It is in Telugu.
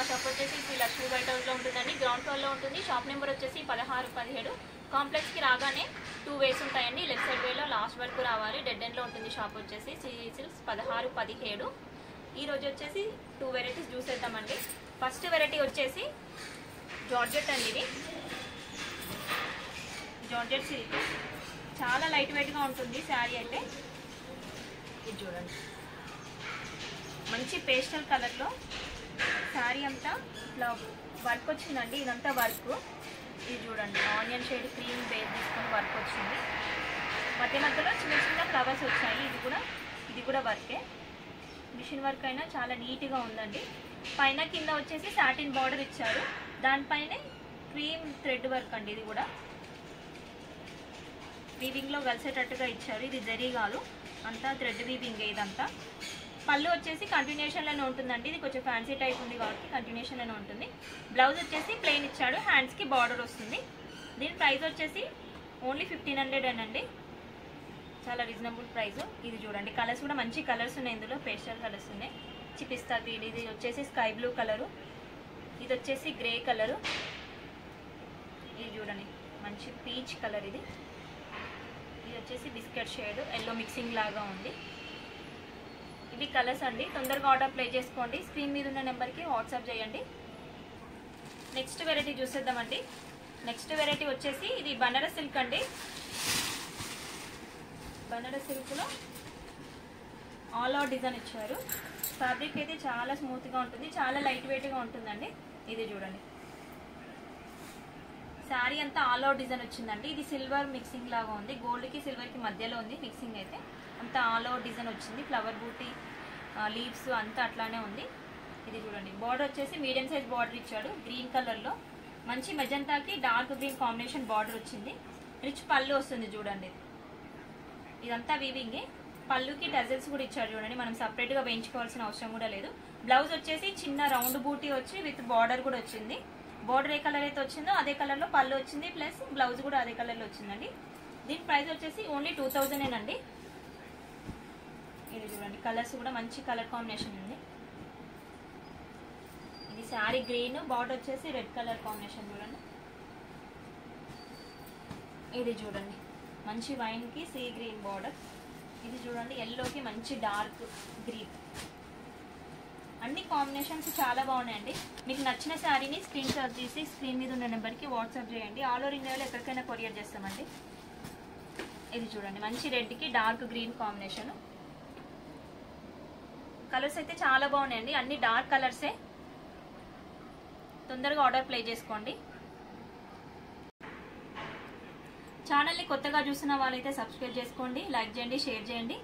షాప్ వచ్చేసి శ్రీ లక్ష్మీ బయట హౌస్లో ఉంటుందండి. గ్రౌండ్ ఫ్లోర్లో ఉంటుంది. షాప్ నెంబర్ వచ్చేసి 16, 17. కాంప్లెక్స్కి రాగానే 2 వేస్ ఉంటాయండి. లెఫ్ట్ సైడ్ వేలో లాస్ట్ వరకు రావాలి. డెడ్ ఎండ్లో ఉంటుంది షాప్ వచ్చేసి. శ్రీ సిల్క్స్ 16, 17. ఈరోజు వచ్చేసి 2 వెరైటీస్ చూసేద్దామండి. ఫస్ట్ వెరైటీ వచ్చేసి జార్జెట్ అండి. ఇది జార్జెట్ సిల్క్ చాలా లైట్ వెయిట్గా ఉంటుంది శారీ అయితే. ఇది చూడండి, మంచి పేస్టల్ కలర్లో శారీ అంతా ఇట్లా వర్క్ వచ్చిందండి. ఇదంతా వర్క్. ఇది చూడండి, ఆనియన్ షేడ్ క్రీమ్ బేస్ తీసుకొని వర్క్ వచ్చింది. మధ్య మధ్యలో చిన్న చిన్న ఫ్లవర్స్ వచ్చాయి. ఇది కూడా వర్కే. మిషన్ వర్క్ అయినా చాలా నీట్గా ఉందండి. పైన కింద వచ్చేసి సాటిన్ బార్డర్ ఇచ్చారు. దానిపైనే క్రీమ్ థ్రెడ్ వర్క్ అండి. ఇది కూడా వీవింగ్లో కలిసేటట్టుగా ఇచ్చారు. ఇది జరీ కాదు, అంతా థ్రెడ్ వీవింగ్. ఇదంతా పళ్ళు వచ్చేసి కంటిన్యూషన్లోనే ఉంటుందండి. ఇది కొంచెం ఫ్యాన్సీ టైప్ ఉంది కాబట్టి కంటిన్యూషన్లోనే ఉంటుంది. బ్లౌజ్ వచ్చేసి ప్లెయిన్ ఇచ్చాడు, హ్యాండ్స్కి బార్డర్ వస్తుంది. దీని ప్రైస్ వచ్చేసి ఓన్లీ 1500 అండి. చాలా రీజనబుల్ ప్రైస్. ఇది చూడండి, కలర్స్ కూడా మంచి కలర్స్ ఉన్నాయి. ఇందులో పేస్టల్ కలర్స్ ఉన్నాయి. పిస్తా గ్రీన్, ఇది వచ్చేసి స్కై బ్లూ కలరు, ఇది వచ్చేసి గ్రే కలరు, ఇది చూడండి మంచి పీచ్ కలర్. ఇది వచ్చేసి బిస్కెట్ షేడ్ ఎల్లో మిక్సింగ్ లాగా ఉంది. ఇవి కలర్స్ అండి. తొందరగా ఆర్డర్ ప్లేస్ చేసుకోండి. స్క్రీన్ మీద ఉన్న నెంబర్కి వాట్సాప్ చేయండి. నెక్స్ట్ వెరైటీ చూసేద్దామండి. నెక్స్ట్ వెరైటీ వచ్చేసి ఇది బనారస్ సిల్క్ అండి. బనారస్ సిల్క్లో ఆల్ ఓవర్ డిజైన్ ఇచ్చారు. ఫ్యాబ్రిక్ అయితే చాలా స్మూత్గా ఉంటుంది, చాలా లైట్ వెయిట్గా ఉంటుందండి. ఇది చూడండి, శారీ అంతా ఆల్ ఓవర్ డిజైన్ వచ్చిందండి. ఇది సిల్వర్ మిక్సింగ్ లాగా ఉంది. గోల్డ్కి సిల్వర్కి మధ్యలో ఉంది మిక్సింగ్. అయితే అంతా ఆల్ ఓవర్ డిజైన్ వచ్చింది. ఫ్లవర్ బూటీ, లీవ్స్ అంతా అట్లానే ఉంది. ఇది చూడండి, బార్డర్ వచ్చేసి మీడియం సైజ్ బార్డర్ ఇచ్చాడు. గ్రీన్ కలర్లో మంచి మెజంతాకి డార్క్ గ్రీన్ కాంబినేషన్ బార్డర్ వచ్చింది. రిచ్ పళ్ళు వస్తుంది చూడండి. ఇదంతా వీవింగ్. పళ్ళుకి టజల్స్ కూడా ఇచ్చాడు చూడండి. మనం సపరేట్గా వేయించుకోవాల్సిన అవసరం కూడా లేదు. బ్లౌజ్ వచ్చేసి చిన్న రౌండ్ బూటీ వచ్చి విత్ బార్డర్ కూడా వచ్చింది. బార్డర్ ఏ కలర్ అయితే వచ్చిందో అదే కలర్లో పళ్ళు వచ్చింది, ప్లస్ బ్లౌజ్ కూడా అదే కలర్లో వచ్చిందండి. దీని ప్రైస్ వచ్చేసి ఓన్లీ 2000 అండి. ఇది చూడండి, కలర్స్ కూడా మంచి కలర్ కాంబినేషన్ ఉంది. ఇది శారీ గ్రీన్, బార్డర్ వచ్చేసి రెడ్ కలర్ కాంబినేషన్ చూడండి. ఇది చూడండి, మంచి వైన్కి సీ గ్రీన్ బార్డర్. ఇది చూడండి, ఎల్లోకి మంచి డార్క్ గ్రీన్. అన్ని కాంబినేషన్స్ చాలా బాగున్నాయండి. మీకు నచ్చిన శారీని స్క్రీన్ షాట్ తీసి స్క్రీన్ మీద ఉన్న నెంబర్కి వాట్సాప్ చేయండి. ఆల్ ఓవర్ ఇండియాలో ఎక్కడికైనా కొరియర్ చేస్తామండి. ఇది చూడండి, మంచి రెడ్కి డార్క్ గ్రీన్ కాంబినేషన్. కలర్స్ అయితే చాలా బాగున్నాయండి. అన్ని డార్క్ కలర్సే. తొందరగా ఆర్డర్ ప్లేస్ చేసుకోండి. ఛానల్ని కొత్తగా చూసిన వాళ్ళైతే సబ్స్క్రైబ్ చేసుకోండి, లైక్ చేయండి, షేర్ చేయండి.